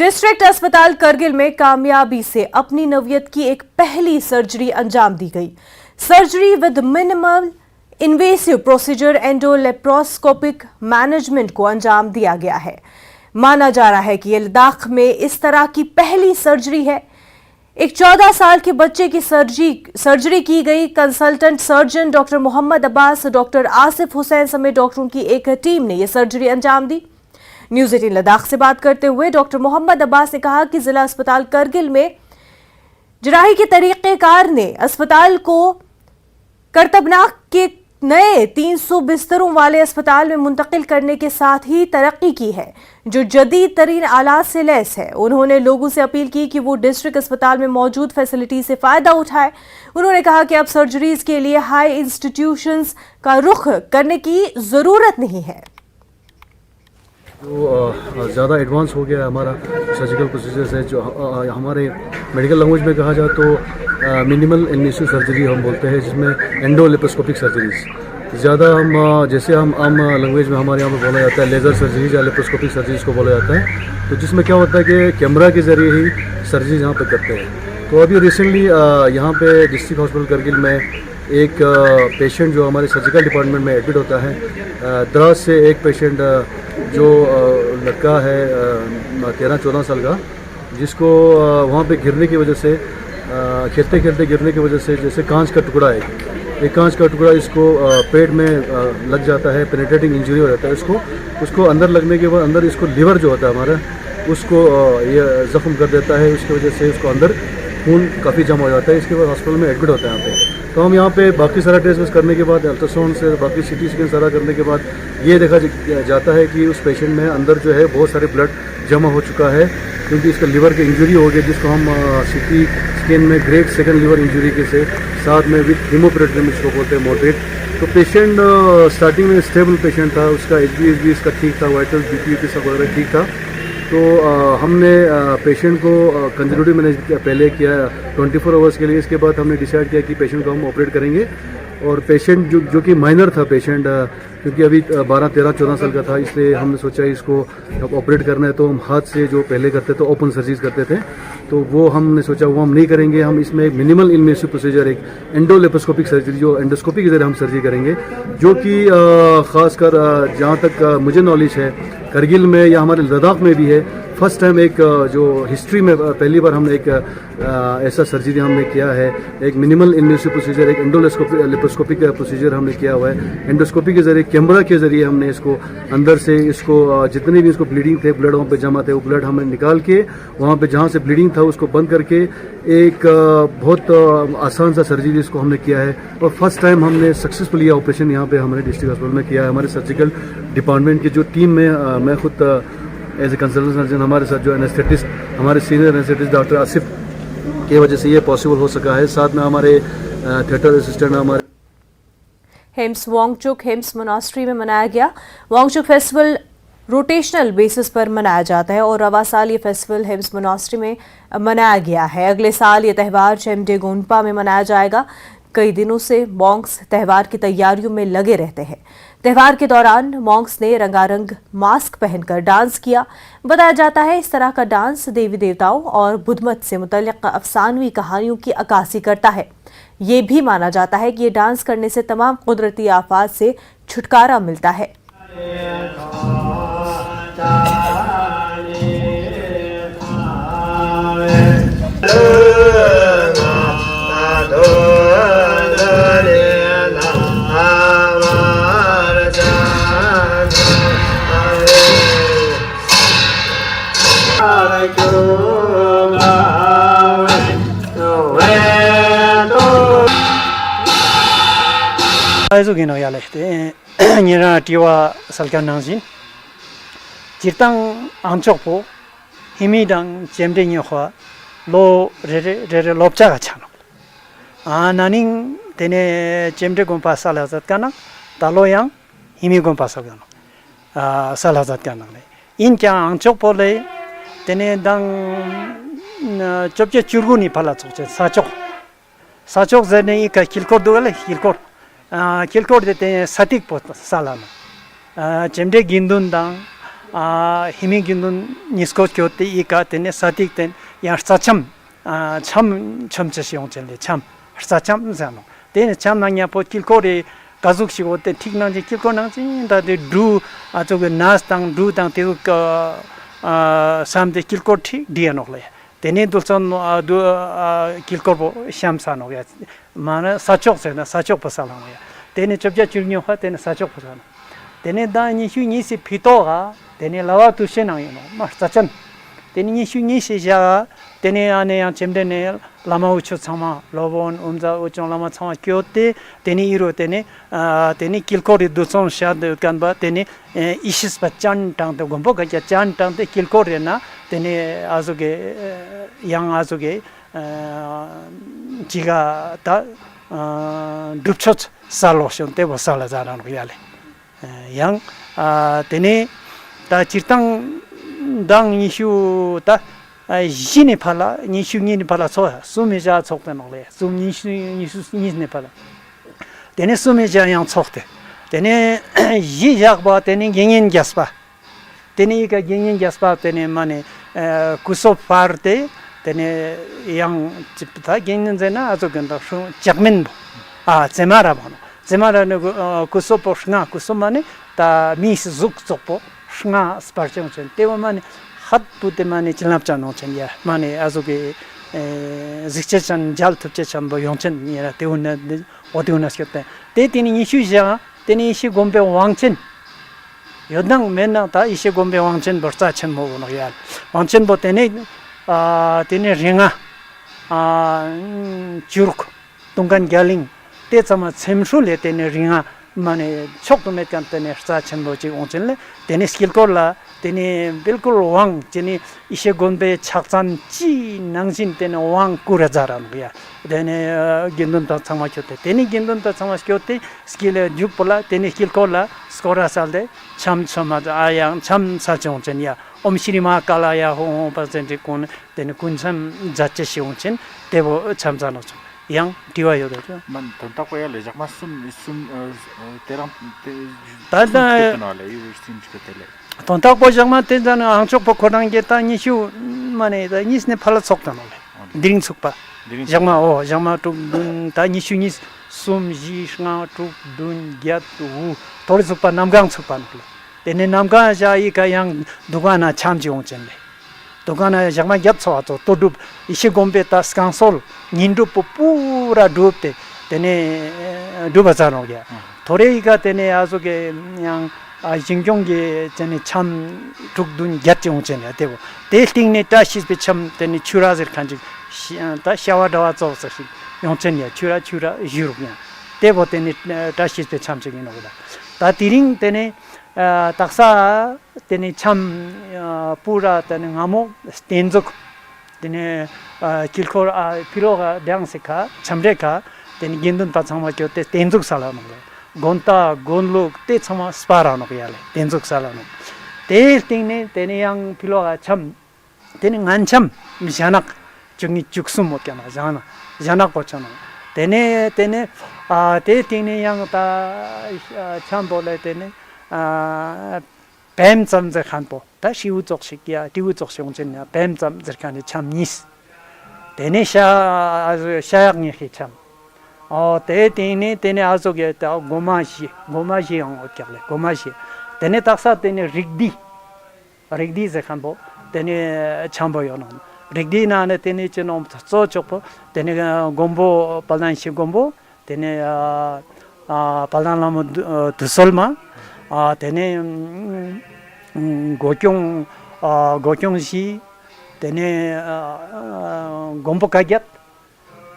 District अस्पताल करगिल में कामयाबी से अपनी नवियत की एक पहली सर्जरी अंजाम दी गई। Surgery with minimal invasive procedure endolaparoscopic management को अंजाम दिया गया है। माना जा रहा है कि यह लद्दाख में इस तरह की पहली सर्जरी है। एक 14 साल के बच्चे की सर्जरी की गई। Consultant surgeon doctor Mohammad Abbas, doctor Asif Hussain समेत डॉक्टरों की एक टीम ने यह सर्जरी अंजाम दी। न्यूज 18 लद्दाख से बात करते हुए डॉक्टर मोहम्मद अब्बास ने कहा कि जिला अस्पताल करगिल में जराही के तरीकेकार ने अस्पताल को करतबनाक के नए 300 बिस्तरों वाले अस्पताल में मुंतकिल करने के साथ ही तरक्की की है, जो जदीद तरीन आलात से लैस है। उन्होंने लोगों से अपील की कि वो डिस्ट्रिक्ट अस्पताल में मौजूद फैसिलिटी से फायदा उठाए। उन्होंने कहा कि अब सर्जरीज के लिए हाई इंस्टीट्यूशंस का रुख करने की जरूरत नहीं है। जो ज़्यादा एडवांस हो गया हमारा सर्जिकल प्रोसीजर्स है, जो हमारे मेडिकल लैंग्वेज में कहा जाए तो मिनिमल इन्वेसिव सर्जरी हम बोलते हैं, जिसमें एंडोलेप्रोस्कोपिक सर्जरीज ज़्यादा हम जैसे हम आम लैंग्वेज में हमारे यहाँ पर बोला जाता है लेज़र सर्जरीज या लेप्रोस्कोपिक सर्जरीज को बोला जाता है। तो जिसमें क्या होता है कि कैमरा के ज़रिए ही सर्जरीज यहाँ पर करते हैं। तो अभी रिसेंटली यहाँ पे डिस्ट्रिक्ट हॉस्पिटल करगिल में एक पेशेंट जो हमारे सर्जिकल डिपार्टमेंट में एडमिट होता है, द्रास से एक पेशेंट जो लड़का है 13-14 साल का, जिसको वहाँ पे गिरने की वजह से खेलते खेलते गिरने की वजह से जैसे कांच का टुकड़ा है, एक कांच का टुकड़ा इसको पेट में लग जाता है, पेनिट्रेटिंग इंजरी हो जाता है। उसको अंदर लगने के बाद अंदर इसको लिवर जो होता है हमारा, उसको ये ज़ख्म कर देता है। उसकी वजह से उसको अंदर खून काफ़ी जमा हो जाता है। इसके बाद हॉस्पिटल में एडमिट होता है यहाँ पे। तो हम यहाँ पे बाकी सारा टेस्ट करने के बाद, अल्ट्रासाउंड से बाकी सीटी स्कैन सारा करने के बाद ये देखा जाता है कि उस पेशेंट में अंदर जो है बहुत सारे ब्लड जमा हो चुका है, क्योंकि इसका लिवर के इंजरी हो गई, जिसको हम सीटी स्कैन में ग्रेड सेकंड लिवर इंजरी के से साथ में विथ हीमोपेरेट्रम इसको बोलते हैं, मॉडरेट। तो पेशेंट स्टार्टिंग में स्टेबल पेशेंट था, उसका HbA इसका ठीक था, वाइटल BP सब वगैरह ठीक था। तो हमने पेशेंट को कंजर्वेटिव मैनेज पहले किया 24 आवर्स के लिए। इसके बाद हमने डिसाइड किया कि पेशेंट को हम ऑपरेट करेंगे। और पेशेंट जो कि माइनर था पेशेंट, क्योंकि अभी 12-13-14 साल का था, इसलिए हमने सोचा इसको अब ऑपरेट करना है। तो हम हाथ से जो पहले करते थे ओपन सर्जरीज करते थे, तो वो हमने सोचा वो हम नहीं करेंगे। हम इसमें एक मिनिमल इन्वेसिव प्रोसीजर, एक एंडोलेप्रोस्कोपिक सर्जरी, जो एंडोस्कोपी के जरिए हम सर्जरी करेंगे, जो कि ख़ासकर जहाँ तक मुझे नॉलेज है करगिल में या हमारे लद्दाख में भी है, फर्स्ट टाइम एक जो हिस्ट्री में पहली बार हमने एक ऐसा सर्जरी हमने किया है। एक मिनिमल इन्वेसिव प्रोसीजर, एक एंडोलेप्रोस्कोपिक प्रोसीजर हमने किया हुआ है। एंडोस्कोपी के जरिए, कैमरा के जरिए हमने इसको अंदर से इसको जितने भी इसको ब्लीडिंग थे, ब्लड वहाँ पे जमा थे, वो ब्लड हमने निकाल के वहाँ पे जहाँ से ब्लीडिंग था उसको बंद करके एक बहुत आसान सा सर्जरी इसको हमने किया है। और फर्स्ट टाइम हमने सक्सेसफुली ये ऑपरेशन यहाँ पे हमारे डिस्ट्रिक्ट हॉस्पिटल में किया है। हमारे सर्जिकल डिपार्टमेंट की जो टीम में मैं खुद एज ए कंसल्टेंट सर्जन, हमारे साथ जो एनेस्थेटिस्ट, हमारे सीनियर एनेस्थेटिस्ट डॉक्टर आसिफ की वजह से ये पॉसिबल हो सका है। साथ में हमारे थिएटर असिस्टेंट हमारे हिम्स वांगचुक हिम्स मोनास्ट्री में मनाया गया। वांगचुक फेस्टिवल रोटेशनल बेसिस पर मनाया जाता है और रवा साल ये फेस्टिवल हिम्स मोनास्ट्री में मनाया गया है। अगले साल ये त्यौहार चेम्डे गोनपा में मनाया जाएगा। कई दिनों से मॉन्क्स त्यौहार की तैयारियों में लगे रहते हैं। त्यौहार के दौरान मॉन्क्स ने रंगारंग मास्क पहनकर डांस किया। बताया जाता है इस तरह का डांस देवी देवताओं और बुद्धमत से मुतल्लिक अफसानवी कहानियों की अक्कासी करता है। ये भी माना जाता है कि ये डांस करने से तमाम कुदरती आफात से छुटकारा मिलता है। Aizugino yalekte nyera tiwa salkan nangsin jirtang amchokpo himidang chemde nyokhwa lo re lopcha ga chano naning tene chemde gompa salazat kana taloyang himi gompa salgano salazat kana in kya amchokpo le tene dang chopje churguni phala chokche sachok zene ka kilkor dogale kilkor de te satik pot salana chemde gindun dang 힘이 균은 니스코 교때 이가 되네 사틱 된 야사참 참 점체시 용전데 참 사참 자노 되네 참나냐 보 길거리 가족시고 때 틱난지 길거나지 다들 루 아저그 나스당 루당 때그 삼데 길거티 디아노래 되네 돌선 길거보 샴사노야 마나 사촉세나 사촉 파살노야 되네 접자 줄녀화 되네 사촉 파살 되네 다니 휴니시 피토가 되네 라와 투시나요노 마스타찬 되네 휴니시자 되네 안에 쳔데네 라마 우초 참아 로본 umza 우초 라마 참아 교테 되네 이로 되네 되네 길거리 두선 샤드 간바 되네 이시스 바찬 땅도 곰보가 짠 땅데 길거리나 되네 아조게 양 아조게 지가 다 둡초 살로션 때보 살라자라는 거야래 양 되네 다 지땅 당 이슈 다 지니 팔라 니슈니 팔라 소 수미자 속되는래 수미니 팔라 되네 수미자 양 속대 되네 이약바 되네 갱인 갸스바 되네 이가 갱인 갸스바 되네 마네 구소 파르데 되네 양 집다 갱인제나 아주 근다 작면 제마라바노 제마라는 구소 포스나 구소마네 다 미스 죽속포 스나 스파르쳔 때오마네 핫부데마네 질납자노첸야 마네 아주게 직체찬 잘투체찬 뭐 용첸이라 때오나 어디오나스겠다 때티니 이슈자 때니 이시 곰베 왕첸 여당 맨날 다 이시 곰베 왕첸 버사첸 모고노야 왕첸 보테네 테네 링아 주르크 동간 갈링 때자마 쳔술레 테네 링아 माने छोक तो में करते ने साचन बोची ओचले तेने skill Cola तेने बिल्कुल वांग जेने इसे गोंबे छाकसान ची नंगजिन तेने वांग कुरा जारान गया तेने गिंदन तो समाचोते तेने गिंदन तो समाचोते स्किल जुप पोला तेने स्किल कोला स्कोरा सालदे छम समाज आया छम साचों चनिया ओम श्रीमा कालाया हो परसेंट कोन तेने कुनसम जाचे शिवचन तेबो छम जानो yang diwayo do man tonta ko ya le jakma sum terang tada le sim chketele tonta ko jakma te jana angchok po khorang ge ta ni shu mane da nisne phala sokta no le dring sukpa jakma jakma tu ta ni shu ni sum ji shna tu dun gyat u tor sukpa namgang sukpa no tene namga ja i ka yang dugana chamji ongchen le dugana jakma gyat so to todup ishi gombe ta skansol nindu pura dupte tene dubaza노 게 도레이가 tene 아소게 그냥 진경게 tene 참 죽둔 갸정전에 되고 데이팅네 다시스 참 tene 추라즈 간지 다 샤와다와 저서시 용전이야 추라 유럽이야 되고 tene 다시스 참적인 거다 다 디링 tene taksa tene 참 pura tene ngamo sten족 tene kilkor piroga dangseka chamreka tene gendun ta chama kyote tenjuk sala no gonta gonluk te chama spara no yale tenjuk sala no te tingne tene yang piroga cham tene ngancham misanak jungni juksum mo kyana jana janak pochano tene te tingne yang ta cham bole tene 뱀 점제 칸보 다시 우족식이야 디우족식용전이야 뱀 점제 칸이 참 니스 데네샤 아주 샤약니 참 데데네 데네 아조게 다 고마시 형 어쩌래 고마시 데네 딱사 데네 릭디 제칸보 데네 참보요노 릭디나네 데네 좀 저쪽보 데네 곰보 발란시 곰보 데네 발란라모 두솔마 되네 고경시 되네 곰보카곁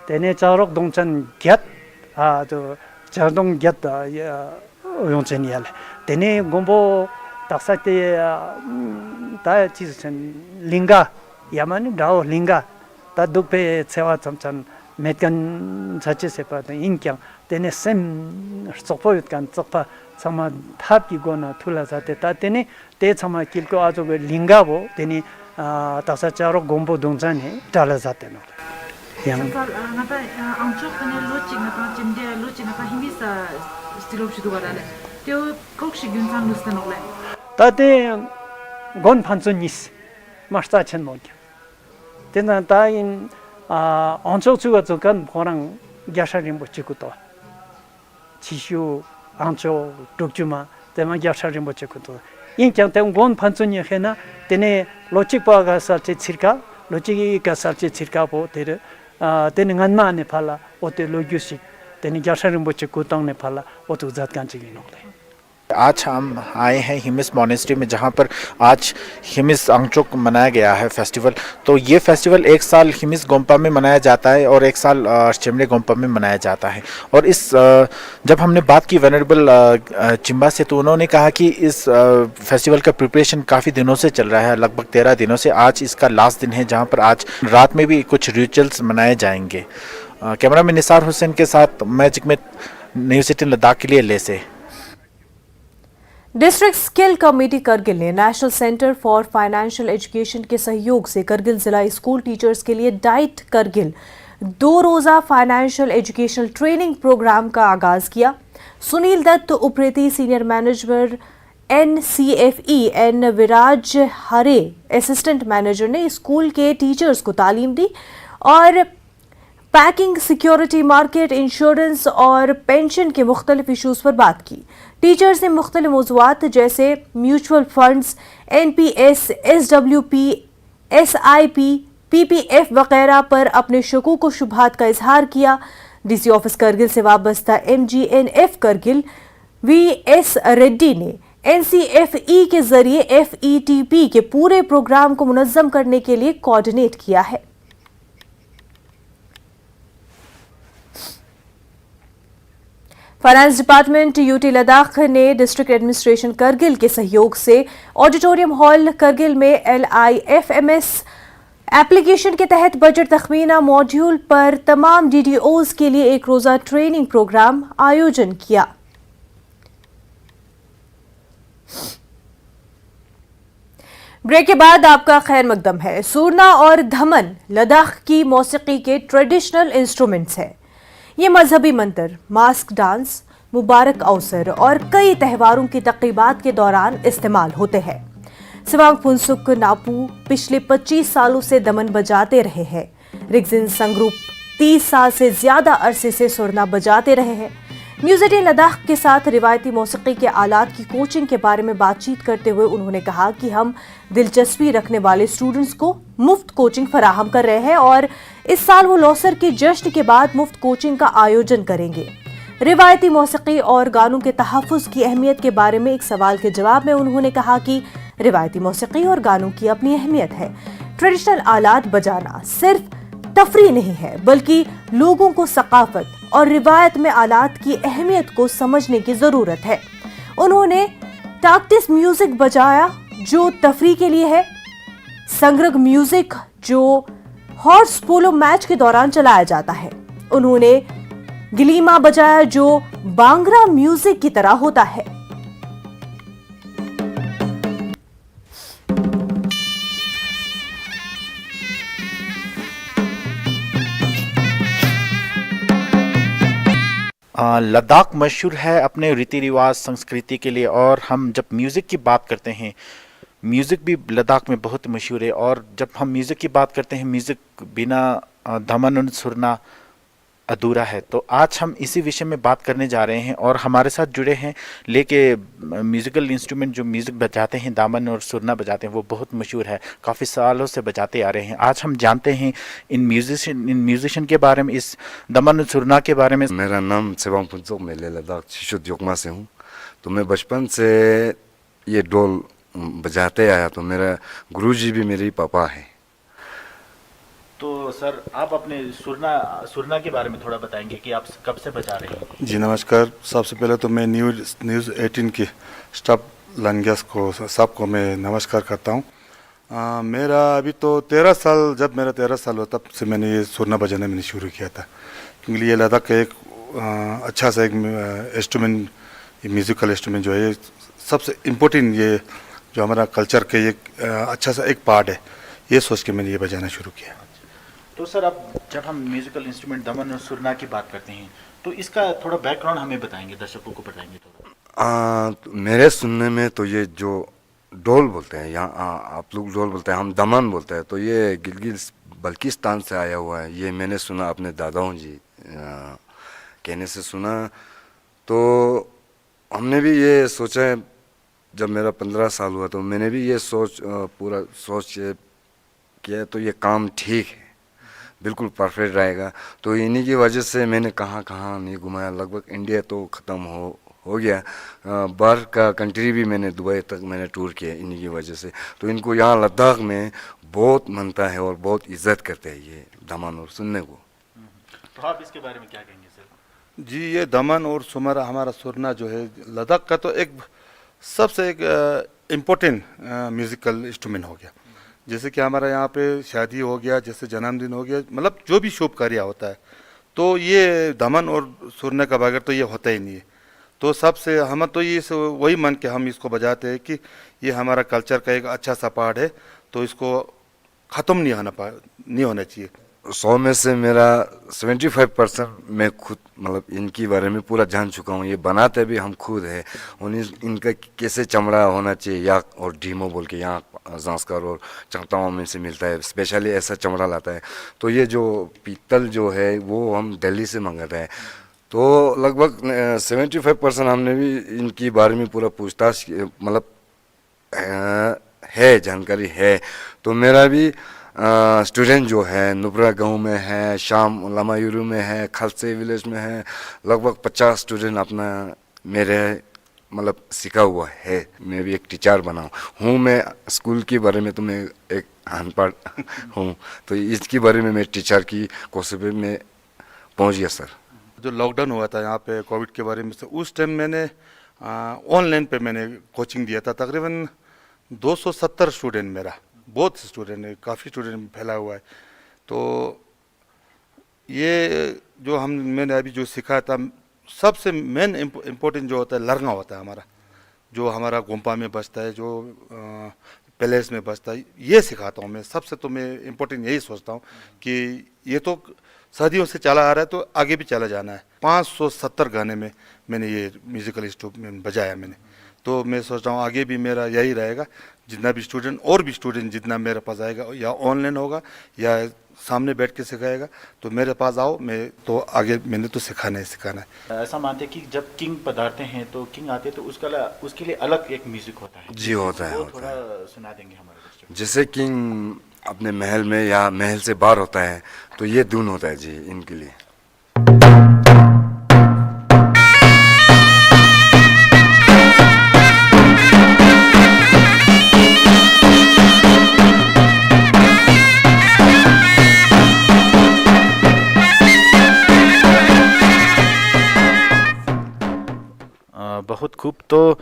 되네 자록 동천 곁 저 자동 곁 용천이야 되네 곰보 딱사때 다 지선 링가 야만이 다오 링가 다 독배 세와 점천 메간 자체세 봐도 인경 되네 셈 속보였간 속파 sama thapki gona thula sate ta tene te sama kilko ajo be lingabo tene tasa charo gombo dongchane tala sate no yang ngata angchok tene lochi ngata chimde lochi ngata himisa stilop shidu gadale teo kokshi gyunsan lustan ole ta te gon pansun nis masta chen mo kya tena ta in oncho chuga chukan phorang gyasha rimbo chikuto chishu ancho tukjuma tema gyasha rimbo chikuto in kyang tem gon pansun ni hena tene lochik pa ga sa che chirka lochik ga sa che chirka po tere tene nganma ne phala ote logyusik tene gyasha rimbo chikuto ne phala otu zat kan chi no आज हम आए हैं Hemis monastery में, जहाँ पर आज हिमिस आंगचोक मनाया गया है फेस्टिवल। तो ये फेस्टिवल एक साल हिमिस गोम्पा में मनाया जाता है और एक साल चिमले गोम्पा में मनाया जाता है। और इस जब हमने बात की वेनरेबल चिम्बा से, तो उन्होंने कहा कि इस फेस्टिवल का प्रिपरेशन काफ़ी दिनों से चल रहा है, लगभग 13 दिनों से। आज इसका लास्ट दिन है, जहाँ पर आज रात में भी कुछ रिचुअल्स मनाए जाएंगे। कैमरामैन निसार हुसैन के साथ मैं जिकमेत, न्यूज़ 18 लद्दाख के लिए ले से। डिस्ट्रिक्ट स्किल कमेटी करगिल ने national centre for financial education के सहयोग से करगिल जिला स्कूल टीचर्स के लिए डाइट करगिल 2 रोजा फाइनेंशियल एजुकेशनल ट्रेनिंग प्रोग्राम का आगाज किया। Sunil Dutt Upreti senior manager NCFE N Viraj Hare assistant manager ने स्कूल के टीचर्स को तालीम दी और पैकिंग, सिक्योरिटी मार्केट, इंश्योरेंस और पेंशन के मुख्तलिफ इशूज़ पर बात की। टीचर्स ने मुख्तलिफ मौज़ूआत जैसे mutual funds, NPS, SWP, SIP, PPF वगैरह पर अपने शकूक व शुबहात का इजहार किया। DC ऑफिस करगिल से वाबस्ता MGNF करगिल VS रेड्डी ने NCFE के जरिए FETP के पूरे प्रोग्राम को मुनज़्ज़म करने के लिए कोऑर्डिनेट किया है। फाइनेंस डिपार्टमेंट UT लद्दाख ने डिस्ट्रिक्ट एडमिनिस्ट्रेशन करगिल के सहयोग से ऑडिटोरियम हॉल करगिल में LIFMS एप्लीकेशन के तहत बजट तखमीना मॉड्यूल पर तमाम DDOs के लिए एक रोजा ट्रेनिंग प्रोग्राम आयोजन किया। ब्रेक के बाद आपका खैर मकदम है। सुरना और धमन लद्दाख की मौसीकी के ट्रेडिशनल इंस्ट्रूमेंट्स हैं। ये मजहबी मंत्र, मास्क डांस, मुबारक अवसर और कई त्योहारों की तक़रीबात के दौरान इस्तेमाल होते हैं। सिवांग फुनसुक नापू पिछले 25 सालों से दमन बजाते रहे हैं। रिगजिन संग्रुप 30 साल से ज्यादा अरसे से सुरना बजाते रहे हैं। न्यूज़ 18 लद्दाख के साथ रिवायती मौसीकी के आलात की कोचिंग के बारे में बातचीत करते हुए उन्होंने कहा कि हम दिलचस्पी रखने वाले स्टूडेंट्स को मुफ्त कोचिंग फराहम कर रहे हैं और इस साल वो लौसर के जश्न के बाद मुफ्त कोचिंग का आयोजन करेंगे। रिवायती मौसीकी और गानों के तहफ़्फ़ुज़ की अहमियत के बारे में एक सवाल के जवाब में उन्होंने कहा कि रिवायती मौसीकी और गानों की अपनी अहमियत है। ट्रेडिशनल आलात बजाना सिर्फ तफरी नहीं है, बल्कि लोगों को सकाफत और रिवायत में आलात की अहमियत को समझने की जरूरत है। उन्होंने टाक्टिस म्यूजिक बजाया जो तफरी के लिए है, संग्रग म्यूजिक जो हॉर्स पोलो मैच के दौरान चलाया जाता है। उन्होंने गिलीमा बजाया जो बांग्रा म्यूजिक की तरह होता है। लद्दाख मशहूर है अपने रीति रिवाज संस्कृति के लिए, और हम जब म्यूज़िक की बात करते हैं, म्यूज़िक भी लद्दाख में बहुत मशहूर है। और जब हम म्यूज़िक की बात करते हैं, म्यूज़िक बिना धमन और सुरना अधूरा है। तो आज हम इसी विषय में बात करने जा रहे हैं और हमारे साथ जुड़े हैं लेके म्यूज़िकल इंस्ट्रूमेंट जो म्यूज़िक बजाते हैं, दामन और सुरना बजाते हैं, वो बहुत मशहूर है, काफ़ी सालों से बजाते आ रहे हैं। आज हम जानते हैं इन म्यूजिशियन के बारे में, इस दमन और सुरना के बारे में। मेरा नाम सेवांग फुनसुक, मैं लेह लद्दाख शिशुद योगमा से हूँ। तो मैं बचपन से ये ढोल बजाते आया, तो मेरा गुरुजी भी मेरे पापा है। तो सर आप अपने सुरना के बारे में थोड़ा बताएंगे कि आप कब से बजा रहे हैं? जी नमस्कार। सबसे पहले तो मैं न्यूज़ 18 की स्टाफ लंग्यास को सबको मैं नमस्कार करता हूँ। मेरा अभी तो 13 साल, जब मेरा 13 साल हुआ तब से मैंने ये सुरना बजाना मैंने शुरू किया था, क्योंकि ये लद्दाख का एक अच्छा सा एक इंस्ट्रूमेंट, म्यूज़िकल इंस्ट्रूमेंट जो है सबसे इम्पोर्टेंट, ये जो हमारा कल्चर का एक अच्छा सा एक पार्ट है, ये सोच के मैंने ये बजाना शुरू किया। तो सर अब जब हम म्यूजिकल इंस्ट्रूमेंट दमन और सुरना की बात करते हैं, तो इसका थोड़ा बैकग्राउंड हमें बताएंगे, दर्शकों को बताएंगे थोड़ा। मेरे सुनने में तो ये जो ढोल बोलते हैं, यहाँ आप लोग ढोल बोलते हैं, हम दमन बोलते हैं। तो ये गिलगित बल्किस्तान से आया हुआ है, ये मैंने सुना अपने दादाओं जी कहने से सुना। तो हमने भी ये सोचा, जब मेरा 15 साल हुआ तो मैंने भी ये पूरा सोच किया, तो ये काम ठीक है, बिल्कुल परफेक्ट रहेगा। तो इन्हीं की वजह से मैंने कहाँ कहाँ नहीं घुमाया, लगभग इंडिया तो ख़त्म हो गया, बाहर का कंट्री भी मैंने दुबई तक मैंने टूर किया इन्हीं की वजह से। तो इनको यहाँ लद्दाख में बहुत मानता है और बहुत इज्जत करते हैं ये दमन और सुनने को। तो आप इसके बारे में क्या कहेंगे सर? जी, ये दमन और सुमर हमारा सुरना जो है लद्दाख का तो एक सबसे एक इम्पोर्टेंट म्यूज़िकल इंस्ट्रूमेंट हो गया। जैसे कि हमारा यहाँ पे शादी हो गया, जैसे जन्मदिन हो गया, मतलब जो भी शुभ कार्य होता है तो ये दमन और सुरने का बगैर तो ये होता ही नहीं है। तो सबसे हम तो ये वही मन के हम इसको बजाते हैं कि ये हमारा कल्चर का एक अच्छा सा पार्ट है, तो इसको ख़त्म नहीं होना चाहिए। 100 में से मेरा 75% मैं खुद मतलब इनके बारे में पूरा जान चुका हूँ। ये बनाते भी हम खुद है, इनका कैसे चमड़ा होना चाहिए याक और डीमो बोल के यहाँ जांस्कर और चंगताओं में से मिलता है, स्पेशली ऐसा चमड़ा लाता है। तो ये जो पीतल जो है वो हम दिल्ली से मंगाते हैं। तो लगभग 75% हमने भी इनके बारे में पूरा पूछताछ मतलब है, जानकारी है। तो मेरा भी स्टूडेंट जो है नुब्रा गांव में है, शाम लमायूरू में है, खलसे विलेज में है, लगभग 50 स्टूडेंट अपना मेरे मतलब सीखा हुआ है। मैं भी एक टीचर बना हूँ। मैं स्कूल के बारे में तो मैं एक अनपढ़ हूँ, तो इसके बारे में मैं टीचर की कोशिश में पहुँच गया सर। जो लॉकडाउन हुआ था यहाँ पे कोविड के बारे में, से उस टाइम मैंने ऑनलाइन पे मैंने कोचिंग दिया था। तकरीबन 270 स्टूडेंट, मेरा बहुत स्टूडेंट है, काफ़ी स्टूडेंट फैला हुआ है। तो ये जो मैंने अभी जो सीखा था, सबसे मेन इम्पोर्टेंट जो होता है लरंगा होता है हमारा, जो हमारा गोम्पा में बजता है, जो पैलेस में बजता है, ये सिखाता हूँ मैं। सबसे तो मैं इम्पोर्टेंट यही सोचता हूँ कि ये तो सदियों से चला आ रहा है, तो आगे भी चला जाना है। 570 गाने में मैंने ये म्यूज़िकल इंस्ट्रूमेंट बजाया मैंने। तो मैं सोच रहा हूँ आगे भी मेरा यही रहेगा, जितना भी स्टूडेंट और भी स्टूडेंट जितना मेरे पास आएगा, या ऑनलाइन होगा या सामने बैठ के सिखाएगा, तो मेरे पास आओ, मैं तो आगे मैंने तो सिखाना है। ऐसा मानते हैं कि जब किंग पधारते हैं तो किंग आते हैं तो उसके लिए अलग एक म्यूजिक होता है। जी होता है, वो होता थोड़ा है। सुना देंगे हमारे बच्चों को। जैसे किंग अपने महल में या महल से बाहर होता है तो ये धुन होता है जी इनके लिए। बहुत खूब। तो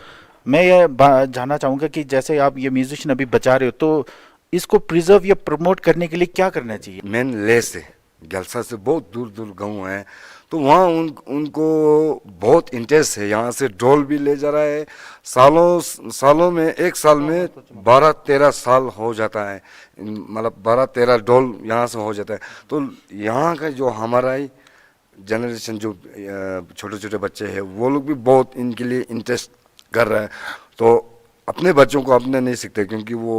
मैं ये जानना चाहूँगा कि जैसे आप ये म्यूजिशियन अभी बजा रहे हो, तो इसको प्रिजर्व या प्रमोट करने के लिए क्या करना चाहिए? मेन ले से गलसा से बहुत दूर दूर गाँव है, तो वहाँ उनको बहुत इंटरेस्ट है। यहाँ से ढोल भी ले जा रहा है, सालों में, एक साल में 12-13 साल हो जाता है, मतलब 12-13 ढोल यहाँ से हो जाता है। तो यहाँ का जो हमारा ही जनरेशन जो छोटे छोटे बच्चे हैं वो लोग भी बहुत इनके लिए इंटरेस्ट कर रहा है। तो अपने बच्चों को अपने नहीं सीखते क्योंकि वो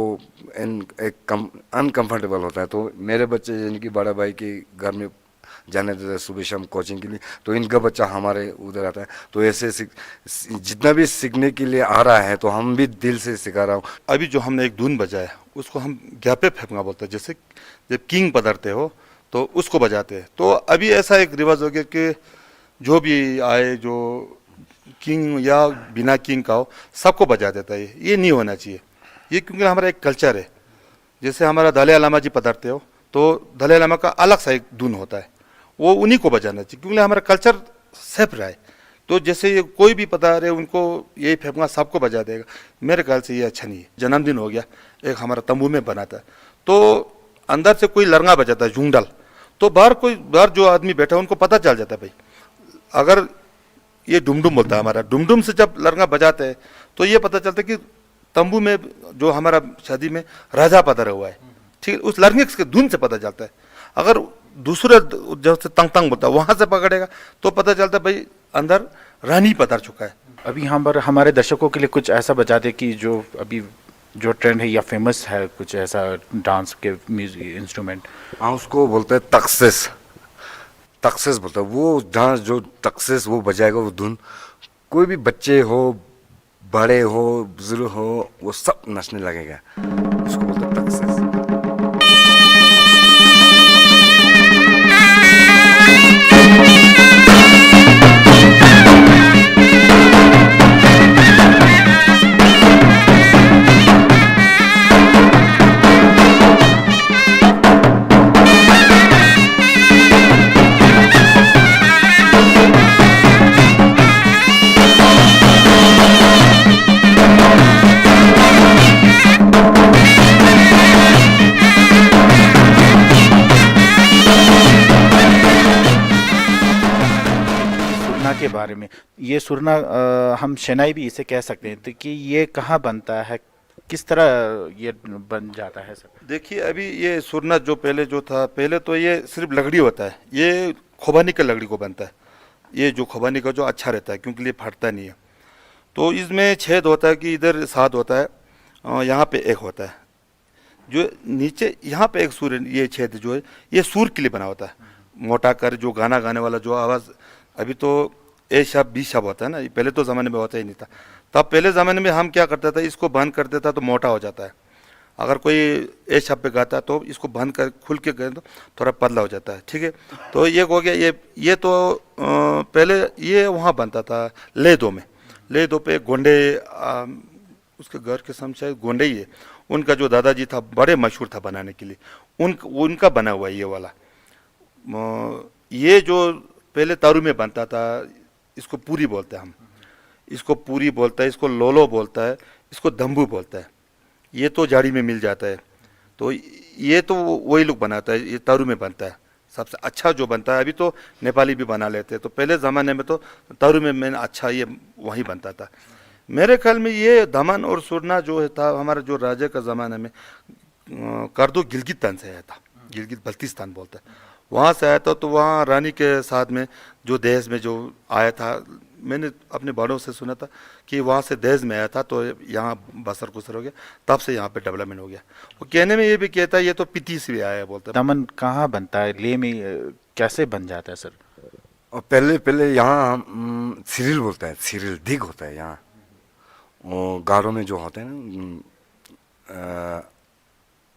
एक अनकम्फर्टेबल होता है। तो मेरे बच्चे इनकी बड़ा भाई के घर में जाने देते हैं सुबह शाम कोचिंग के लिए, तो इनका बच्चा हमारे उधर आता है। तो ऐसे जितना भी सीखने के लिए आ रहा है तो हम भी दिल से सिखा रहा हूँ। अभी जो हमने एक धुन बजाया उसको हम ग्यापे फेंकना बोलते हैं। जैसे जब किंग पधारते हो तो उसको बजाते हैं। तो अभी ऐसा एक रिवाज हो गया कि जो भी आए, जो किंग या बिना किंग का हो, सबको बजा देता है। ये नहीं होना चाहिए ये, क्योंकि हमारा एक कल्चर है। जैसे हमारा दलाई लामा जी पधारते हो तो दलाई लामा का अलग सा एक धुन होता है, वो उन्हीं को बजाना चाहिए, क्योंकि हमारा कल्चर सेफ रहा है। तो जैसे ये कोई भी पधारे उनको यही फेंकना, सबको बजा देगा, मेरे ख्याल से ये अच्छा नहीं है। जन्मदिन हो गया, एक हमारा तंबू में बनाता है, तो अंदर से कोई लरंगा बजाता है झुंगडल, तो बाहर जो आदमी बैठा है उनको पता चल जाता है भाई, अगर ये डुमडुम बोलता है हमारा, डुमडुम से जब लरंगा बजाते हैं तो ये पता चलता है कि तंबू में जो हमारा शादी में राजा पधारा हुआ है, ठीक है, उस लरंगे के धुन से पता चलता है। अगर दूसरे जैसे तंग तंग बोलता है वहां से पकड़ेगा तो पता चलता है भाई अंदर रानी पधार चुका है। अभी हमारे दर्शकों के लिए कुछ ऐसा बजा दे कि जो अभी जो ट्रेंड है या फेमस है कुछ ऐसा डांस के म्यूजिक इंस्ट्रूमेंट? हाँ, उसको बोलते हैं तक्सेस। तक्सेस बोलते हैं वो डांस, जो तक्सेस वो बजाएगा वो धुन, कोई भी बच्चे हो, बड़े हो, बुजुर्ग हो, वो सब नाचने लगेगा। उसको बोलते हैं तक्सेस। सुरना के बारे में, ये सुरना हम शनाई भी इसे कह सकते हैं, तो कि ये कहाँ बनता है, किस तरह ये बन जाता है सर? देखिए अभी ये सुरना जो पहले जो था, पहले तो ये सिर्फ लकड़ी होता है, ये खोबानी का लकड़ी को बनता है। ये जो खोबानी का जो अच्छा रहता है क्योंकि ये फटता नहीं है। तो इसमें छेद होता है कि इधर 7 होता है, यहाँ पे 1 होता है, जो नीचे यहाँ पे एक सूर, ये छेद जो है ये सूर के लिए बना होता है। मोटा कर जो गाना गाने वाला जो आवाज़, अभी तो ए शब्द बी शब्द होता है ना, पहले तो ज़माने में होता ही नहीं था। तब पहले ज़माने में हम क्या करता था, इसको बंद कर देता तो मोटा हो जाता है। अगर कोई ए शब्द पे गाता है तो इसको बंद कर खुल के गए तो थोड़ा पतला हो जाता है, ठीक है। तो ये हो गया, ये तो पहले ये वहाँ बनता था लेदो में। लेदो पे गोंडे, उसके घर के सामने शायद गोंडे ही है, उनका जो दादाजी था बड़े मशहूर था बनाने के लिए, उनका बना हुआ है ये वाला। ये जो पहले तारू में बनता था, इसको पूरी बोलते हैं हम, इसको पूरी बोलता है, इसको लोलो बोलता है, इसको दम्बू बोलता है। ये तो झाड़ी में मिल जाता है, तो ये तो वही लोग बनाता है, ये तारू में बनता है सबसे अच्छा जो बनता है। अभी तो नेपाली भी बना लेते हैं, तो पहले ज़माने में तो तारू में मैंने अच्छा ये वहीं बनता था। मेरे ख्याल में ये दमन और सुरना जो था हमारा जो राजा का ज़माने में कर्दो गिलगित से आया था, गिलगित बल्तिस्तान बोलता है, वहाँ से आया था। तो वहाँ रानी के साथ में जो दहेज में जो आया था, मैंने अपने बड़ों से सुना था कि वहाँ से दहेज में आया था, तो यहाँ बसर कुसर हो गया, तब से यहाँ पे डेवलपमेंट हो गया। वो कहने में ये भी कहता है ये तो पिती से भी आया है बोलता है। दमन कहाँ बनता है, ले में कैसे बन जाता है सर? और पहले यहाँ हम सीरियल बोलते हैं, सीरियल दिग होता है यहाँ। वो गारों में जो होते हैं ना,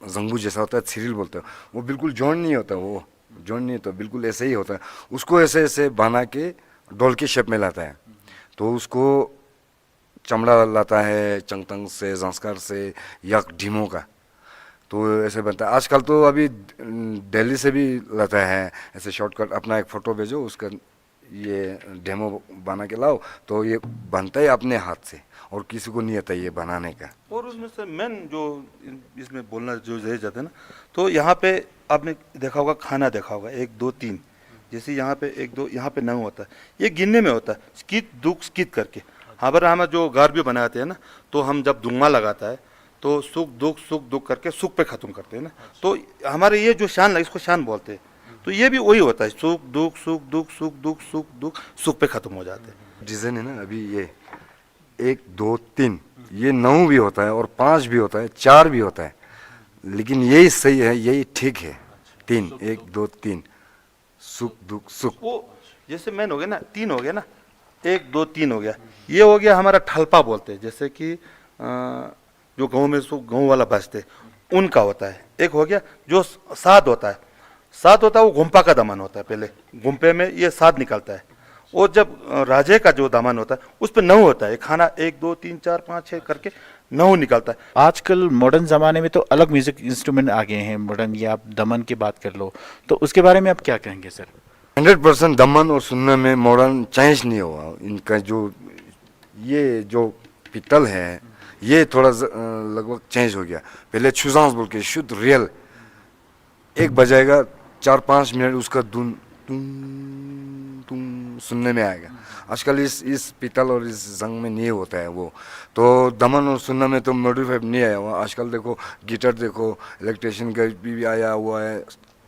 जंगू जैसा होता है, सीरियल बोलते हैं। वो बिल्कुल जॉइंट नहीं होता, वो जॉइंट नहीं होता, बिल्कुल ऐसे ही होता है। उसको ऐसे ऐसे बना के डोल के शेप में लाता है, तो उसको चमड़ा लाता है चंगतंग से, संस्कार से या ढीमों का, तो ऐसे बनता है। आजकल तो अभी दिल्ली से भी लाता है ऐसे शॉर्टकट, अपना एक फ़ोटो भेजो, उसका ये डेमो बना के लाओ, तो ये बनता है अपने हाथ से, और किसी को नहीं आता ये बनाने का। और उसमें से मेन जो इसमें बोलना जो रह जाता है ना, तो यहाँ पे आपने देखा होगा, खाना देखा होगा 1 2 3, जैसे यहाँ पे 1 2 यहाँ पे 9 होता है, ये गिनने में होता है, स्कित दुख स्कित करके। हम जो गार भी बनाते हैं ना, तो हम जब दुंगा लगाता है तो सुख दुख करके सुख पे ख़त्म करते हैं ना, तो हमारे ये जो शान, इसको शान बोलते हैं। तो ये भी वही होता है, सुख दुख सुख पे ख़त्म हो जाते हैं। डिज़ाइन है ना, अभी ये 1 2 3, ये 9 भी होता है और 5 भी होता है, 4 भी होता है, लेकिन यही सही है, यही ठीक है। 3 1 2 3, सुख दुख सुख। वो जैसे मैन हो गया ना, 3 हो गया ना, 1 2 3 हो गया। ये हो गया हमारा ठलपा बोलते हैं, जैसे कि जो गाँव में गाँव वाला बजते उनका होता है। एक हो गया जो 7 होता है, 7 होता है वो घुम्पा का दमन होता है, पहले घुम्पे में ये 7 निकलता है। और जब राजे का जो दामन होता है उस पर 9 होता है, खाना 1 2 3 4 5 6 करके 9 निकलता है। आजकल मॉडर्न ज़माने में तो अलग म्यूज़िक इंस्ट्रूमेंट आ गए हैं मॉडर्न, या आप दमन की बात कर लो, तो उसके बारे में आप क्या कहेंगे सर? 100% दमन और सुनने में मॉडर्न चेंज नहीं हुआ। इनका जो ये जो पित्तल है, ये थोड़ा लगभग चेंज हो गया। पहले छुजांस बोल के शुद्ध रियल एक बजाएगा, 4-5 मिनट उसका धुन तुम सुनने में आएगा। आजकल इस पित्तल और इस जंग में नहीं होता है वो, तो दमन और सुनने में तो मॉडिफाइड नहीं आया हुआ। आजकल देखो गिटार देखो, इलेक्ट्रिशियन का भी आया हुआ है,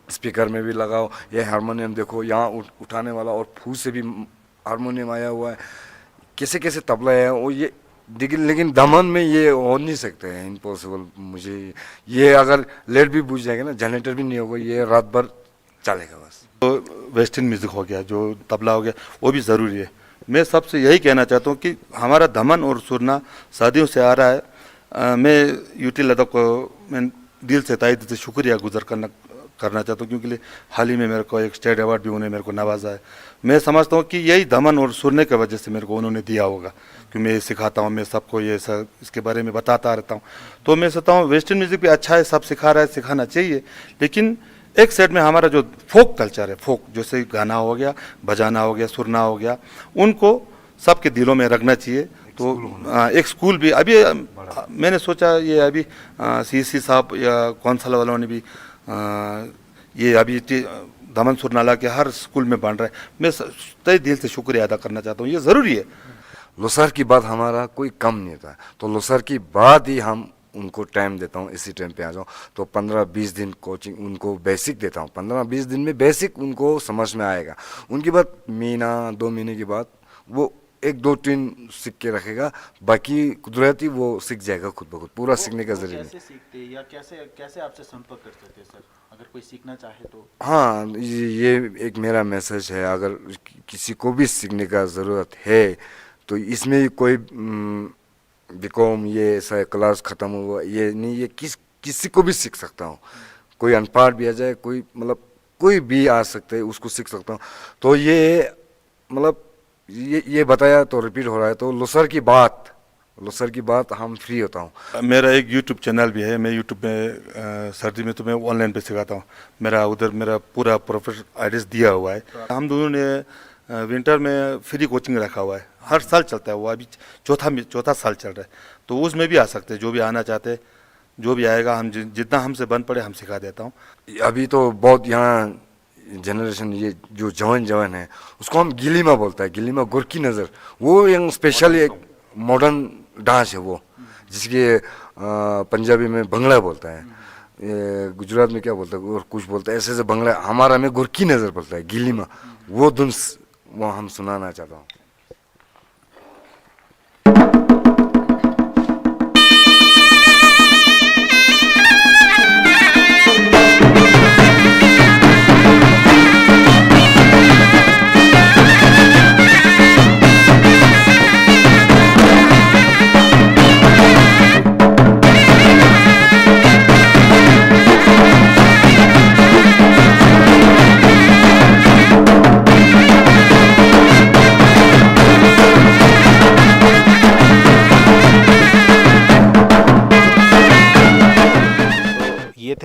स्पीकर में भी लगाओ, ये हारमोनियम देखो, यहाँ उठाने वाला और फूस से भी हारमोनियम आया हुआ है, कैसे कैसे तबला है, और ये लेकिन दमन में ये हो नहीं सकते हैं, इम्पॉसिबल। मुझे ये अगर लेट भी बुझ जाएगा ना, जनरेटर भी नहीं होगा, ये रात भर चलेगा बस। तो वेस्टर्न म्यूज़िक हो गया, जो तबला हो गया, वो भी ज़रूरी है। मैं सबसे यही कहना चाहता हूँ कि हमारा दमन और सुरना सदियों से आ रहा है। मैं यूटी लता को मैं दिल से तहे दिल से शुक्रिया गुज़र करना चाहता हूँ, क्योंकि हाल ही में मेरे को एक स्टेट अवार्ड भी उन्होंने मेरे को नवाजा है। मैं समझता हूँ कि यही दमन और सुरने की वजह से मेरे को उन्होंने दिया होगा, कि मैं ये सिखाता हूँ, मैं सबको ये सब इसके बारे में बताता रहता हूँ। तो मैं सोचता हूँ वेस्टर्न म्यूज़िक भी अच्छा है, सब सिखा रहा है, सिखाना चाहिए, लेकिन एक साइड में हमारा जो फोक कल्चर है, फोक जैसे गाना हो गया, बजाना हो गया, सुरना हो गया, उनको सबके दिलों में रखना चाहिए। तो एक स्कूल भी अभी मैंने सोचा, ये अभी सीसी साहब या कौंसल वालों ने भी ये अभी दमन सुरनाला के हर स्कूल में बन रहा है। मैं तहे दिल से शुक्रिया अदा करना चाहता हूँ, ये ज़रूरी है। लोसार की बात हमारा कोई कम नहीं था, तो लोसार की बाद ही हम उनको टाइम देता हूँ, इसी टाइम पे आ जाऊँ। तो 15-20 दिन कोचिंग उनको बेसिक देता हूँ, 15-20 दिन में बेसिक उनको समझ में आएगा। उनकी बात महीना 2 महीने की बाद वो 1-2 ट्यून सीख के रखेगा, बाकी कुदरती वो सीख जाएगा खुद ब खुद, पूरा सीखने का जरिए। कैसे सीखते हैं या कैसे आपसे संपर्क कर सकते हैं सर, अगर कोई सीखना चाहे तो? हाँ, ये एक मेरा मैसेज है, अगर किसी को भी सीखने का ज़रूरत है तो इसमें कोई बीकॉम ये ऐसा क्लास ख़त्म हुआ ये नहीं, ये किसी को भी सीख सकता हूँ। कोई अनपढ़ भी आ जाए, कोई मतलब कोई भी आ सकते है, उसको सीख सकता हूँ। तो ये मतलब ये बताया तो रिपीट हो रहा है। तो लोसर की बात हम फ्री होता हूँ। मेरा एक यूट्यूब चैनल भी है, मैं यूट्यूब में सर्दी में तो मैं ऑनलाइन पे सिखाता हूँ। मेरा पूरा प्रोफेशनल एड्रेस दिया हुआ है। हम दोनों ने विंटर में फ्री कोचिंग रखा हुआ है, हर साल चलता है वो, अभी चौथा साल चल रहा है। तो उसमें भी आ सकते हैं, जो भी आना चाहते हैं, जो भी आएगा, हम जितना हमसे बन पड़े हम सिखा देता हूँ। अभी तो बहुत यहाँ जनरेशन ये जो जवान है उसको हम गिलीमा बोलता है, गिलीमा गुरकी नज़र, वो एक स्पेशल एक मॉडर्न डांस है वो, जिसके पंजाबी में भंगड़ा बोलता है, गुजरात में क्या बोलता है और कुछ बोलता है ऐसे भंगड़ा, हमारा में गुरकी नज़र बोलता है, गिलीमा। वो धुन वो हम सुनाना चाहता हूँ।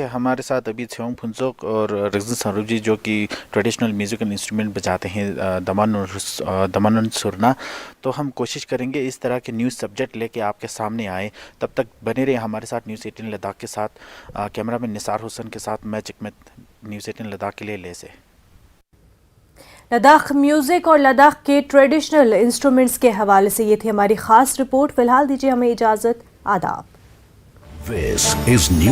हमारे साथ अभी छेओंग फुनसोक और रगजन सरूप जी, जो कि ट्रेडिशनल म्यूजिकल इंस्ट्रूमेंट बजाते हैं, दमन और सुरना। तो हम कोशिश करेंगे इस तरह के न्यूज़ सब्जेक्ट लेके आपके सामने आए। तब तक बने रहे हमारे साथ न्यूज़ 18 लद्दाख के साथ। कैमरामैन निसार हुसैन के साथ मैं चिकमत, न्यूज़ 18 लद्दाख के लिए ले से। लद्दाख म्यूजिक और लद्दाख के ट्रेडिशनल इंस्ट्रूमेंट्स के हवाले से ये थी हमारी खास रिपोर्ट। फिलहाल दीजिए हमें इजाजत। आदाब। This is News